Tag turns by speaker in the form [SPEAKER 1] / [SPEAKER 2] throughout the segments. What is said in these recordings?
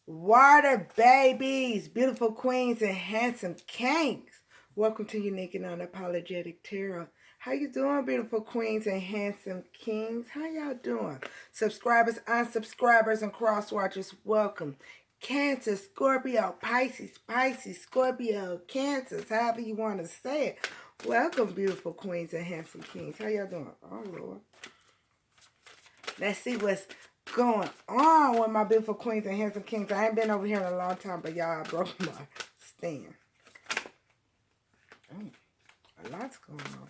[SPEAKER 1] Water babies, beautiful queens and handsome kings. Welcome to Unique and Unapologetic Tarot. How you doing, beautiful queens and handsome kings? How y'all doing? Subscribers, unsubscribers, and cross-watchers, welcome. Cancer, Scorpio, Pisces, Scorpio, Cancers, however you want to say it. Welcome, beautiful queens and handsome kings. How y'all doing? Oh, Lord. Let's see what's going on with my beautiful queens and handsome kings. I ain't been over here in a long time, but y'all broke my stand. A lot's going on.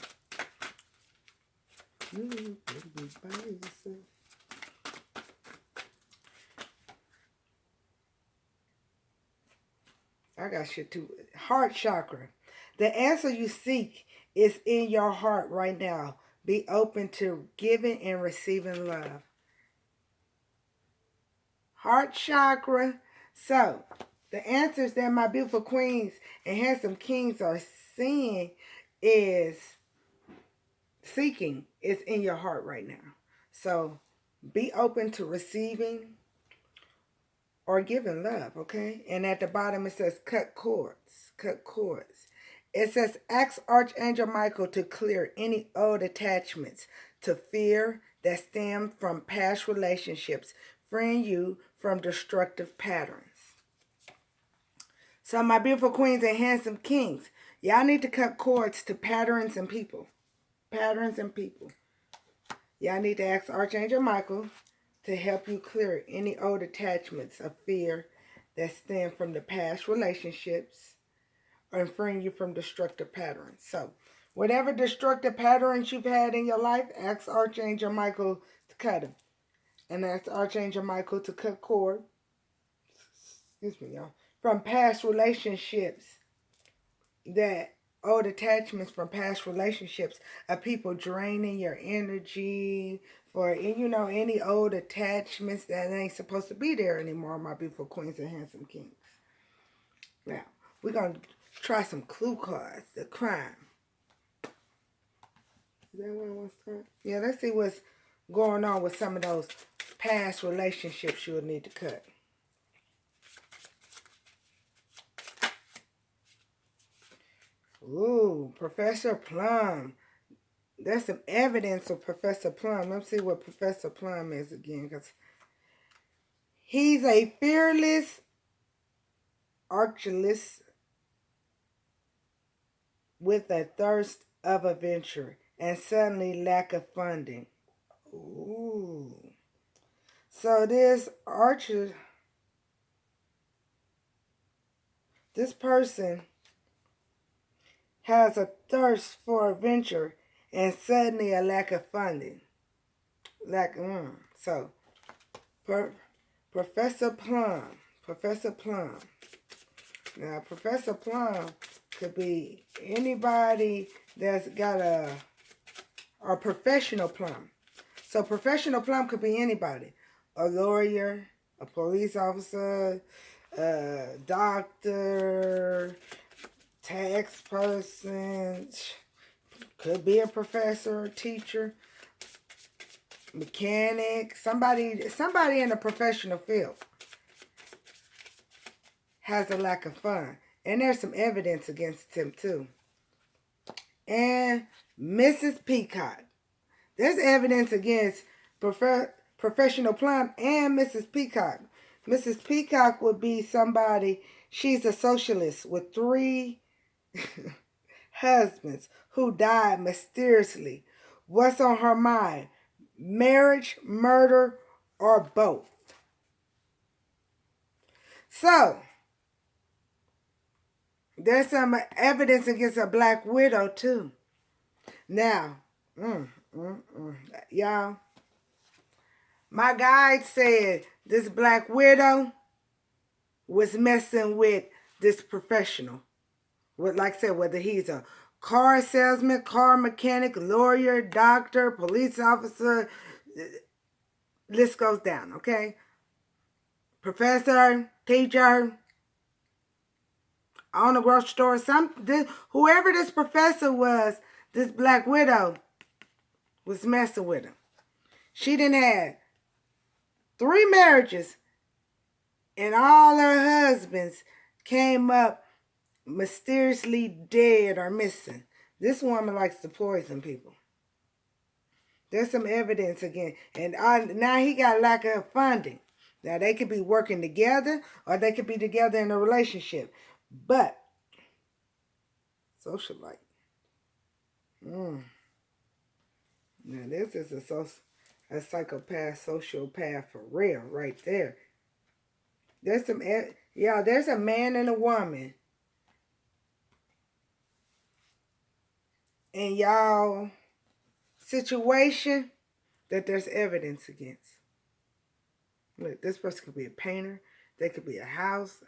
[SPEAKER 1] I got shit too. Heart chakra. The answer you seek is in your heart right now. Be open to giving and receiving love. Heart chakra. So, the answers that my beautiful queens and handsome kings are seeking is in your heart right now. So, be open to receiving or giving love, okay? And at the bottom it says cut cords. Cut cords. It says ask Archangel Michael to clear any old attachments to fear that stem from past relationships, freeing you from destructive patterns. So my beautiful queens and handsome kings, y'all need to cut cords to patterns and people. Patterns and people. Y'all need to ask Archangel Michael to help you clear any old attachments of fear that stem from the past relationships and freeing you from destructive patterns. So, whatever destructive patterns you've had in your life, ask Archangel Michael to cut them. And ask Archangel Michael to cut cord, excuse me, y'all, from past relationships, that old attachments from past relationships of people draining your energy, for, you know, any old attachments that ain't supposed to be there anymore, my beautiful queens and handsome kings. Now, we're going to try some clue cards. The crime. Is that what I want to start? Yeah, let's see what's going on with some of those past relationships you'll need to cut. Ooh, Professor Plum. There's some evidence of Professor Plum. Let's see what Professor Plum is again, because he's a fearless archulist with a thirst of adventure and suddenly lack of funding. Ooh. So this person has a thirst for adventure and suddenly a lack of funding. So, Professor Plum. Now, Professor Plum could be anybody that's got a professional plum. So, professional plum could be anybody. A lawyer, a police officer, a doctor, tax person, could be a professor, teacher, mechanic, somebody in a professional field has a lack of fun. And there's some evidence against him too. And Mrs. Peacock. There's evidence against professional plum and Mrs. Peacock. Mrs. Peacock would be somebody, she's a socialist with 3 husbands who died mysteriously. What's on her mind? Marriage, murder, or both? So, there's some evidence against a black widow too. Now, y'all, my guide said this black widow was messing with this professional. Like I said, whether he's a car salesman, car mechanic, lawyer, doctor, police officer, list goes down, okay? Professor, teacher, on the grocery store, whoever this professor was, this black widow was messing with him. She didn't have 3 marriages And all her husbands came up mysteriously dead or missing. This woman likes to poison people. There's some evidence again. And now he got lack of funding. Now, they could be working together or they could be together in a relationship. But, socialite. Now, this is a psychopath, sociopath for real right there. There's some, there's a man and a woman. In y'all situation that there's evidence against. Look, this person could be a painter. They could be a house.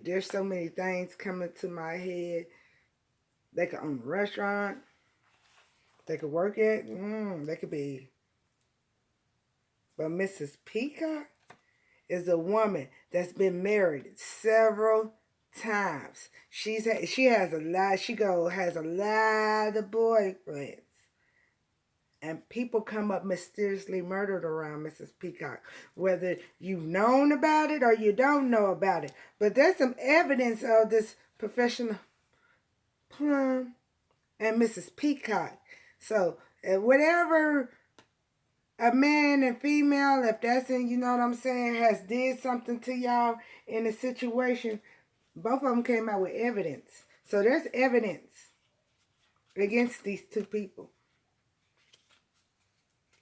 [SPEAKER 1] There's so many things coming to my head. They could own a restaurant. They could work at. They could be. But Mrs. Peacock is a woman that's been married several times. She has a lot. Has a lot of boyfriends. And people come up mysteriously murdered around Mrs. Peacock. Whether you've known about it or you don't know about it. But there's some evidence of this professional Plum and Mrs. Peacock. So, whatever a man and female, if that's in, you know what I'm saying, has did something to y'all in a situation, both of them came out with evidence. So, there's evidence against these two people.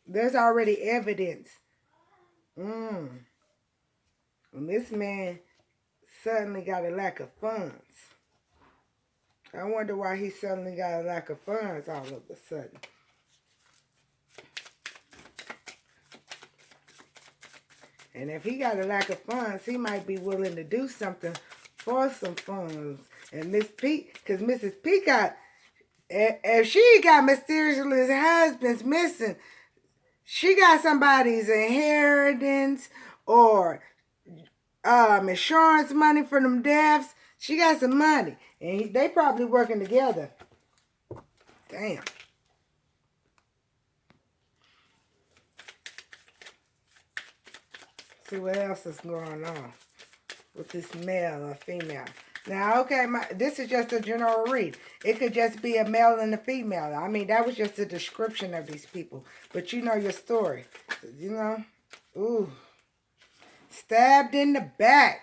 [SPEAKER 1] There's already evidence. And this man suddenly got a lack of funds. I wonder why he suddenly got a lack of funds all of a sudden. And if he got a lack of funds, he might be willing to do something for some funds. And because Mrs. Peacock, if she got mysterious husbands missing, she got somebody's inheritance or insurance money for them deaths. She got some money. And they probably working together. Damn. See what else is going on with this male or female. Now, okay, this is just a general read. It could just be a male and a female. I mean, that was just a description of these people. But you know your story. You know? Ooh. Stabbed in the back.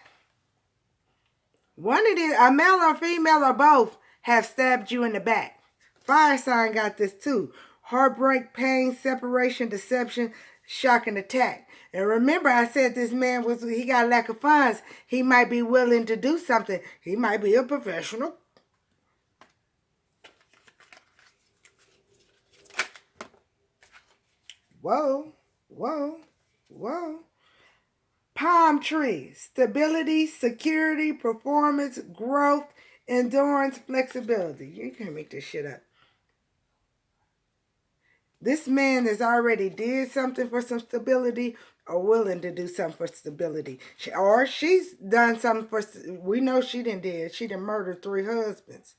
[SPEAKER 1] One of these, a male or female or both, have stabbed you in the back. Fire sign got this too. Heartbreak, pain, separation, deception, shock, and attack. And remember, I said this man he got a lack of funds. He might be willing to do something. He might be a professional. Whoa, whoa, whoa. Palm tree, stability, security, performance, growth, endurance, flexibility. You can't make this shit up. This man has already did something for some stability or willing to do something for stability. Or she's done something for, we know she did. She done murdered 3 husbands.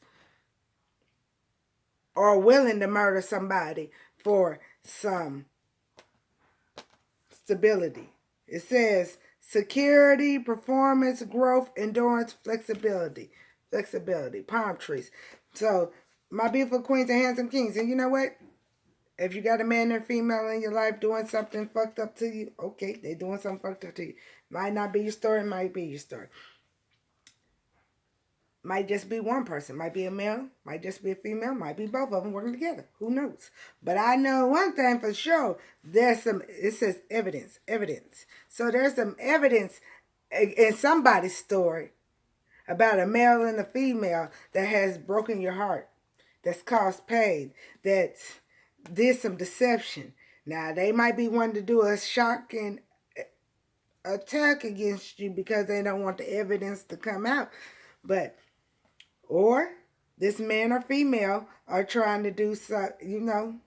[SPEAKER 1] Or willing to murder somebody for some stability. It says security, performance, growth, endurance, flexibility. Flexibility, palm trees. So, my beautiful queens and handsome kings. And you know what? If you got a man or female in your life doing something fucked up to you, okay, they doing something fucked up to you. Might not be your story, might be your story. Might just be one person. Might be a male, might just be a female, might be both of them working together. Who knows? But I know one thing for sure. It says evidence. So there's some evidence in somebody's story about a male and a female that has broken your heart, that's caused pain, that's did some deception. Now, they might be wanting to do a shocking attack against you because they don't want the evidence to come out. Or this man or female are trying to do some,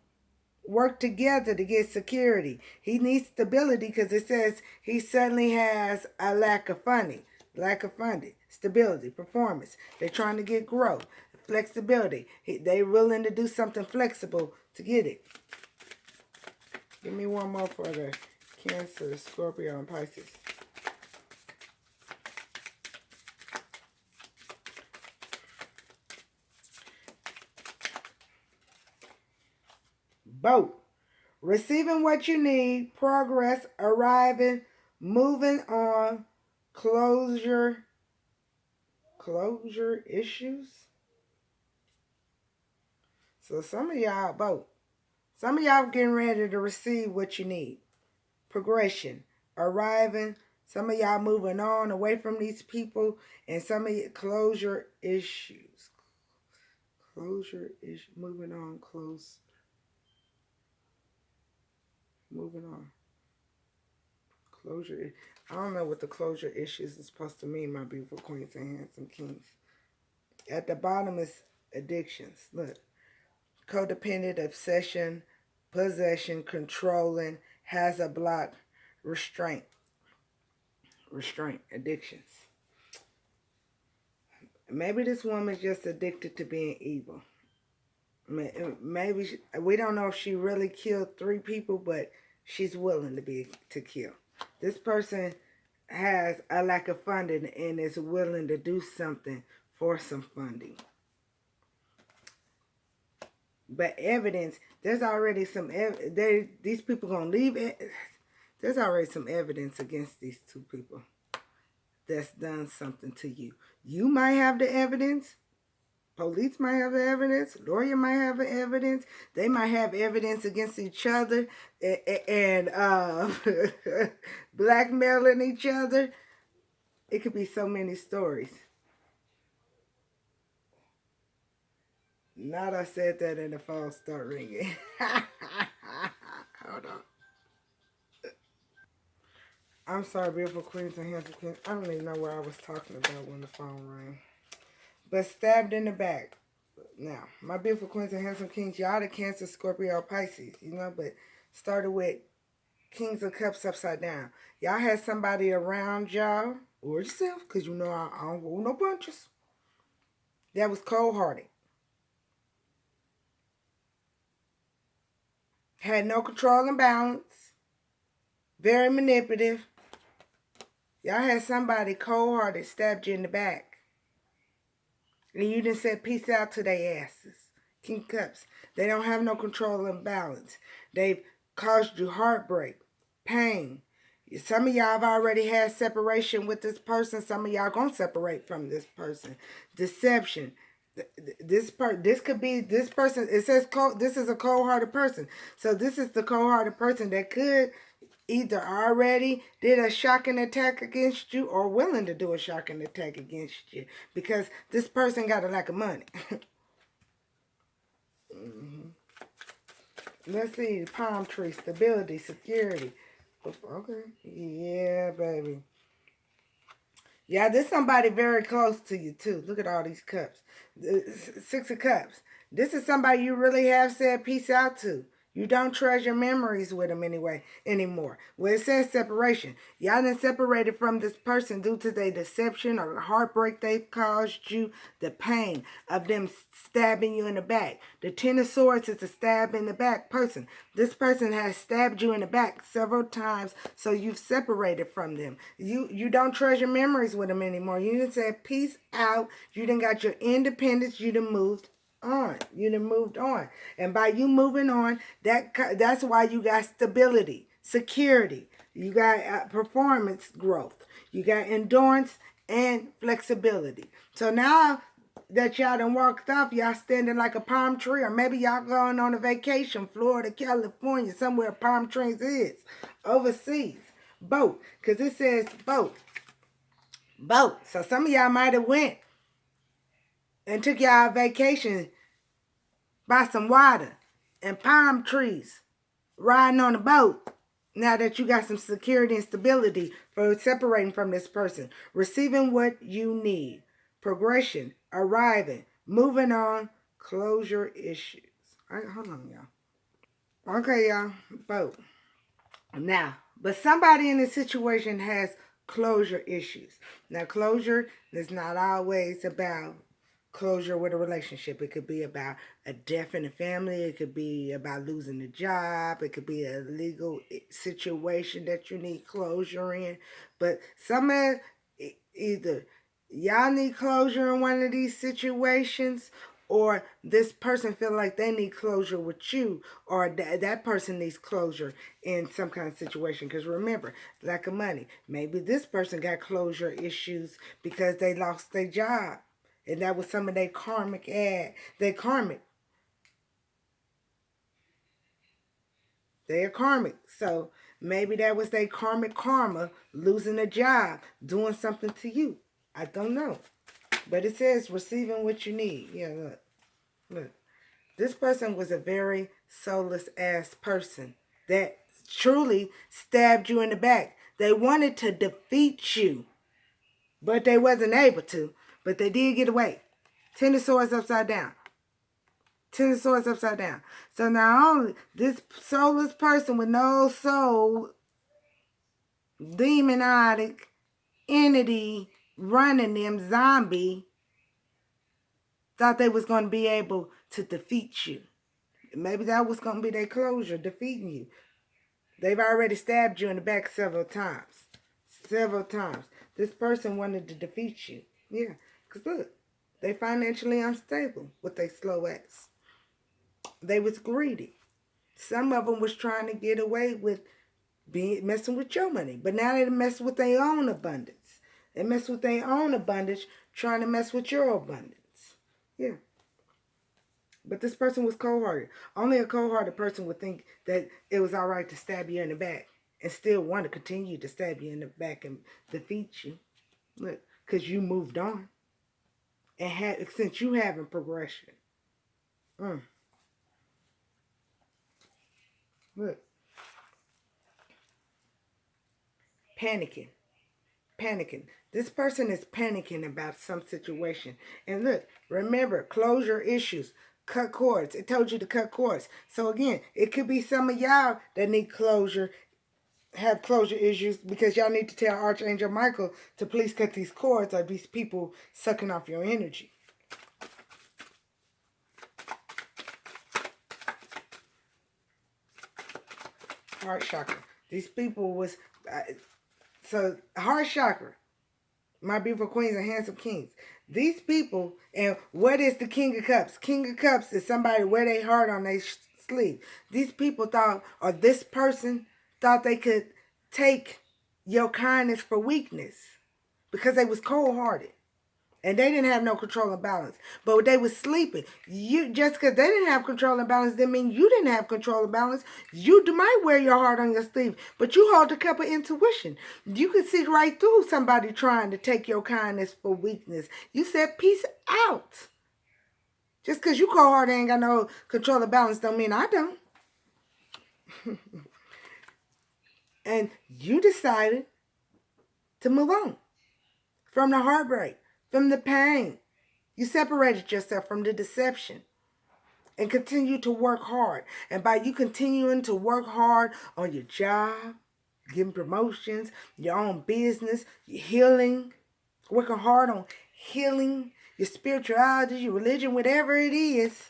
[SPEAKER 1] work together to get security. He needs stability because it says he suddenly has a lack of funding, stability, performance. They're trying to get growth, flexibility. They're willing to do something flexible to get it. Give me one more for the Cancer, Scorpio, and Pisces. Both. Receiving what you need, progress, arriving, moving on, closure issues. So some of y'all both. Some of y'all getting ready to receive what you need. Progression, arriving. Some of y'all moving on away from these people, and some of you closure issues. Closure is moving on, moving on. Closure. I don't know what the closure issues is supposed to mean, my beautiful queens and handsome kings. At the bottom is addictions. Look. Codependent, obsession, possession, controlling, has a block, restraint, addictions. Maybe this woman's just addicted to being evil. Maybe we don't know if she really killed 3 people, but she's willing to kill. This person has a lack of funding and is willing to do something for some funding. But evidence, there's already some these people gonna leave it. There's already some evidence against these 2 people that's done something to you. You might have the evidence. Police might have the evidence. Lawyer might have the evidence. They might have evidence against each other and blackmailing each other. It could be so many stories. Now that I said that and the phone start ringing. Hold on. I'm sorry, beautiful queens and handsome kings. I don't even know what I was talking about when the phone rang. But stabbed in the back. Now, my beautiful queens and handsome kings, y'all the Cancer, Scorpio, Pisces, but started with Kings of Cups upside down. Y'all had somebody around y'all, or yourself, because I don't hold no punches, that was cold-hearted. Had no control and balance. Very manipulative. Y'all had somebody cold-hearted stabbed you in the back. And you done said peace out to their asses. King of Cups. They don't have no control and balance. They've caused you heartbreak, pain. Some of y'all have already had separation with this person. Some of y'all gonna separate from this person. Deception. This could be this person. It says this is a cold-hearted person. So this is the cold-hearted person that could either already did a shocking attack against you or willing to do a shocking attack against you because this person got a lack of money. Let's see. Palm tree, stability, security. Okay. Yeah, baby. Yeah, there's somebody very close to you, too. Look at all these cups. 6 of Cups. This is somebody you really have said peace out to. You don't treasure memories with them anymore. Well, it says separation. Y'all done separated from this person due to their deception or heartbreak they've caused you, the pain of them stabbing you in the back. The 10 of Swords is a stab in the back person. This person has stabbed you in the back several times, so you've separated from them. You don't treasure memories with them anymore. You done said peace out. You done got your independence. You done moved on. You done moved on. And by you moving on, that's why you got stability, security. You got performance growth. You got endurance and flexibility. So now that y'all done walked off, y'all standing like a palm tree, or maybe y'all going on a vacation, Florida, California, somewhere palm trees is, overseas. Both, because it says both. Both. So some of y'all might have went and took y'all vacation by some water and palm trees, riding on a boat. Now that you got some security and stability for separating from this person, receiving what you need, progression, arriving, moving on, closure issues. All right, hold on, y'all. Okay, y'all, both. Now, but somebody in this situation has closure issues. Now, closure is not always about closure with a relationship. It could be about a death in the family. It could be about losing a job. It could be a legal situation that you need closure in. But either y'all need closure in one of these situations, or this person feel like they need closure with you, or that person needs closure in some kind of situation. Because remember, lack of money. Maybe this person got closure issues because they lost their job, and that was some of their karmic They are karmic. So maybe that was their karmic karma, losing a job, doing something to you. I don't know. But it says receiving what you need. Yeah, look. Look. This person was a very soulless ass person that truly stabbed you in the back. They wanted to defeat you, but they wasn't able to. But they did get away. Ten of Swords upside down. Ten of Swords upside down. So not only this soulless person with no soul, demonic entity running them, zombie, thought they was going to be able to defeat you. Maybe that was going to be their closure, defeating you. They've already stabbed you in the back several times. Several times. This person wanted to defeat you. Yeah. Because look, they financially unstable with their slow ass. They was greedy. Some of them was trying to get away with messing with your money. But now they mess with their own abundance. They mess with their own abundance, trying to mess with your abundance. Yeah. But this person was cold-hearted. Only a cold-hearted person would think that it was all right to stab you in the back and still want to continue to stab you in the back and defeat you. Look, because you moved on. And since you having progression. Look. Panicking. This person is panicking about some situation. And look, remember, closure issues. Cut cords. It told you to cut cords. So again, it could be some of y'all that need closure, have closure issues, because y'all need to tell Archangel Michael to please cut these cords, or these people sucking off your energy. Heart chakra. These people was... so, heart chakra. My beautiful queens and handsome kings. These people, and what is the King of Cups? King of Cups is somebody wear their heart on their sleeve. These people thought, or this person thought they could take your kindness for weakness because they was cold-hearted. And they didn't have no control and balance. But they was sleeping. Just because they didn't have control and balance didn't mean you didn't have control and balance. You might wear your heart on your sleeve, but you hold the cup of intuition. You can see right through somebody trying to take your kindness for weakness. You said, peace out. Just because you cold-hearted ain't got no control and balance don't mean I don't. And you decided to move on from the heartbreak. From the pain. You separated yourself from the deception and continue to work hard. And by you continuing to work hard on your job, getting promotions, your own business, your healing, working hard on healing, your spirituality, your religion, whatever it is,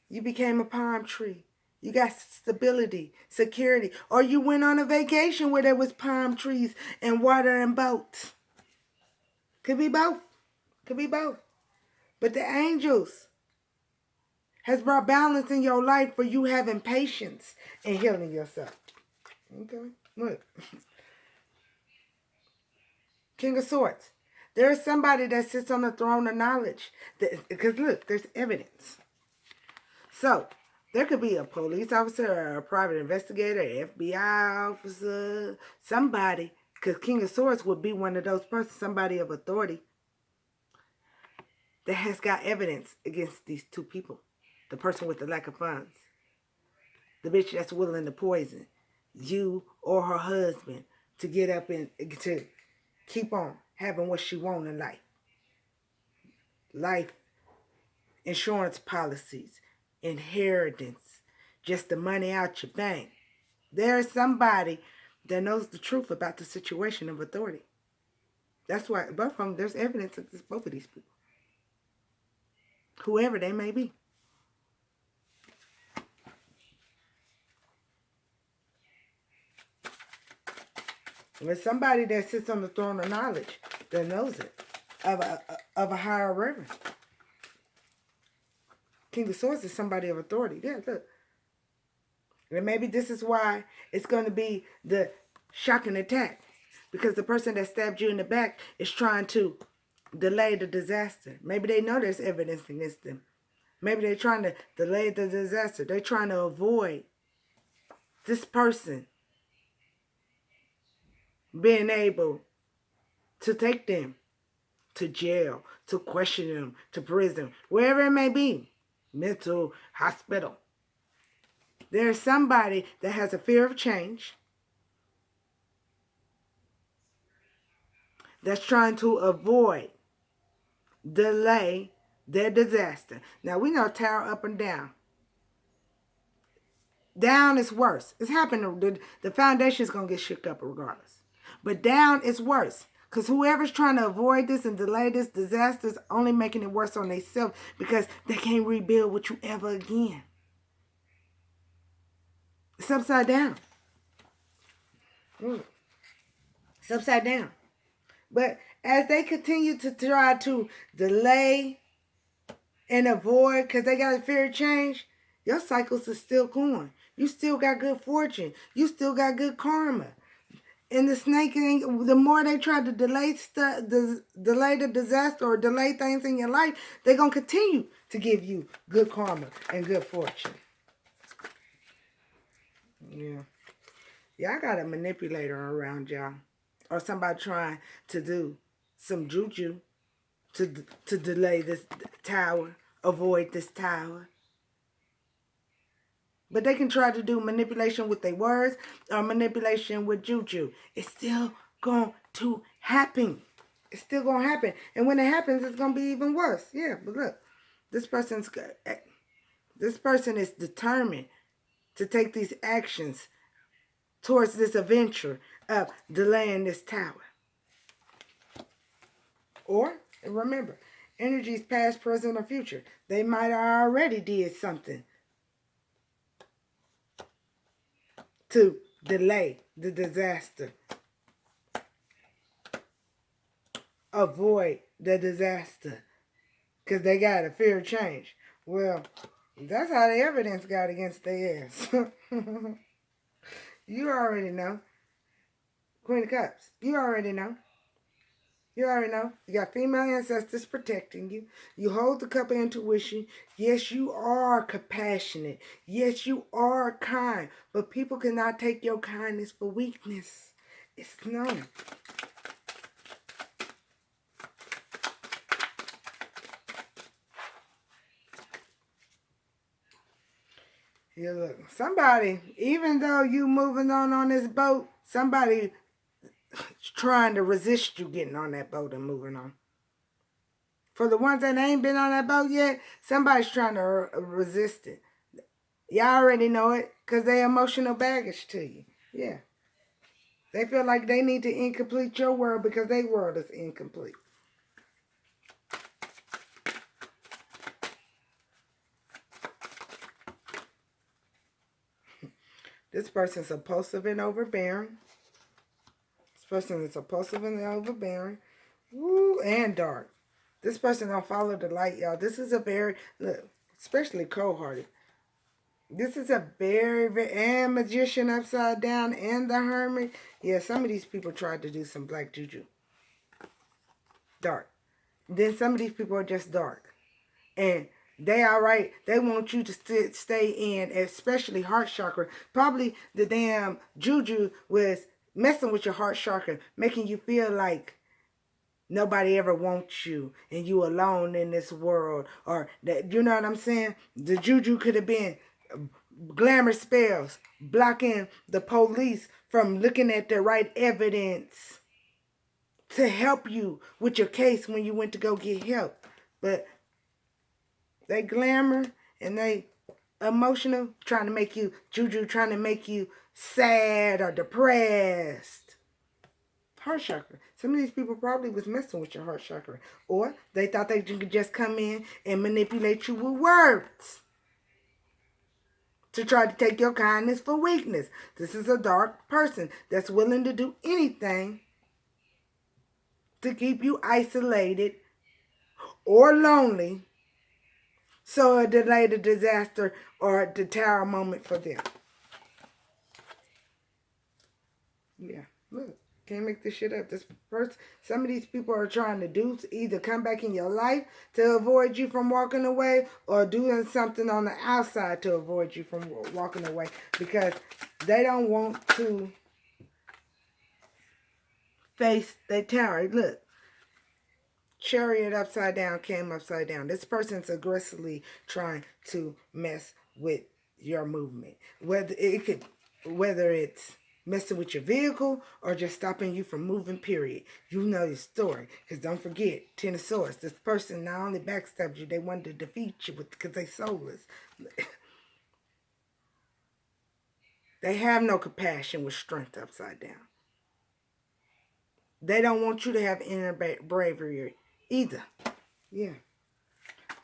[SPEAKER 1] you became a palm tree. You got stability, security. Or you went on a vacation where there was palm trees and water and boats. Could be both. Could be both. But the angels has brought balance in your life for you having patience and healing yourself. Okay? Look. King of Swords. There is somebody that sits on the throne of knowledge. Because look, there's evidence. So, there could be a police officer or a private investigator, an FBI officer, somebody. Because King of Swords would be one of those persons, somebody of authority, that has got evidence against these two people. The person with the lack of funds. The bitch that's willing to poison you or her husband to get up and to keep on having what she wants in life. Life insurance policies, inheritance, just the money out your bank. There is somebody that knows the truth about the situation of authority. That's why both of them, there's evidence against both of these people. Whoever they may be. There's somebody that sits on the throne of knowledge that knows it, of a higher reverend. King of Swords is somebody of authority. Yeah, look. And maybe this is why it's going to be the shocking attack. Because the person that stabbed you in the back is trying to delay the disaster. Maybe they know there's evidence against them. Maybe they're trying to delay the disaster. They're trying to avoid this person being able to take them to jail, to question them, to prison, wherever it may be, mental hospital. There's somebody that has a fear of change, that's trying to avoid, delay their disaster. Now, we know tower up and down. Down is worse. It's happening. The foundation is going to get shook up regardless. But down is worse. Because whoever's trying to avoid this and delay this disaster is only making it worse on themselves, because they can't rebuild with you ever again. It's upside down. It's upside down. But as they continue to try to delay and avoid, because they got a fear of change, your cycles are still going. You still got good fortune. You still got good karma. And the snake, the more they try to delay the disaster or delay things in your life, they're going to continue to give you good karma and good fortune. Yeah. Y'all got a manipulator around y'all. Or somebody trying to do some juju to delay this tower, avoid this tower. But they can try to do manipulation with their words or manipulation with juju. It's still going to happen. It's still going to happen. And when it happens, it's going to be even worse. Yeah, but look, this person is determined to take these actions towards this adventure of delaying this tower. Or, remember, energies past, present, or future. They might have already did something to delay the disaster. Avoid the disaster. Because they got a fear of change. Well, that's how the evidence got against their ass. You already know. Queen of Cups. You already know. You already know. You got female ancestors protecting you. You hold the cup of intuition. Yes, you are compassionate. Yes, you are kind. But people cannot take your kindness for weakness. It's known. Yeah, look. Somebody, even though you moving on this boat, somebody trying to resist you getting on that boat and moving on. For the ones that ain't been on that boat yet, somebody's trying to resist it. Y'all already know it because they emotional baggage to you. Yeah. They feel like they need to incomplete your world because their world is incomplete. This person's impulsive and overbearing. This person is impulsive and overbearing. Woo, and dark. This person don't follow the light, y'all. This is a very, look, especially cold-hearted. This is a very, and magician upside down and the hermit. Yeah, some of these people tried to do some black juju. Dark. Then some of these people are just dark. And they all right. They want you to stay in, especially heart chakra. Probably the damn juju was messing with your heart chakra, making you feel like nobody ever wants you and you alone in this world. Or that, you know what I'm saying? The juju could have been glamour spells, blocking the police from looking at the right evidence to help you with your case when you went to go get help. But they glamour and they emotional, trying to make you, juju trying to make you sad or depressed. Heart chakra. Some of these people probably was messing with your heart chakra. Or they thought they could just come in and manipulate you with words to try to take your kindness for weakness. This is a dark person that's willing to do anything to keep you isolated or lonely So a delay the disaster or the tower moment for them. Yeah, look. Can't make this shit up. Some of these people are trying to do either come back in your life to avoid you from walking away, or doing something on the outside to avoid you from walking away, because they don't want to face the tower. Look, Chariot upside down came upside down. This person's aggressively trying to mess with your movement. Whether it's messing with your vehicle or just stopping you from moving, period. You know your story. Because don't forget, Ten of Swords. This person not only backstabbed you, they wanted to defeat you because they soulless. They have no compassion with strength upside down. They don't want you to have inner bravery either. Yeah.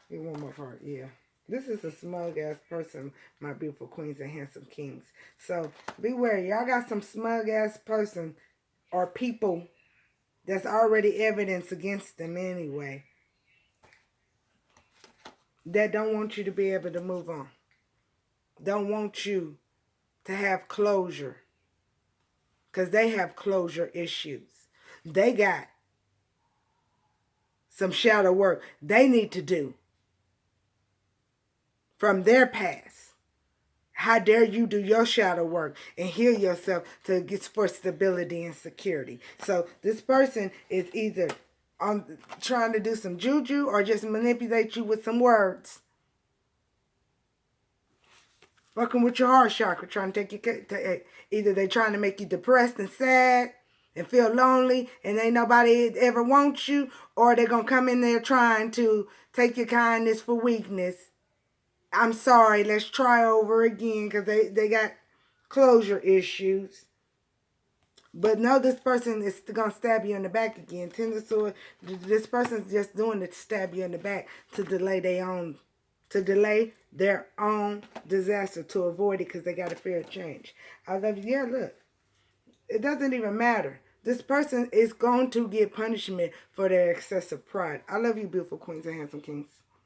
[SPEAKER 1] Get one more part. Yeah. This is a smug ass person, my beautiful queens and handsome kings. So beware. Y'all got some smug ass person or people that's already evidence against them anyway, that don't want you to be able to move on. Don't want you to have closure. Because they have closure issues. They got some shadow work they need to do from their past. How dare you do your shadow work and heal yourself to get for stability and security. So this person is either trying to do some juju or just manipulate you with some words. Fucking with your heart chakra, trying to take you, either they trying to make you depressed and sad and feel lonely and ain't nobody ever wants you, or they're going to come in there trying to take your kindness for weakness. I'm sorry, let's try over again, because they got closure issues. But no, this person is going to stab you in the back again. Ten of Swords, this person's just doing it to stab you in the back to delay their own disaster, to avoid it because they got a fear of change. I love you. Yeah, look, it doesn't even matter. This person is going to get punishment for their excessive pride. I love you, beautiful queens and handsome kings.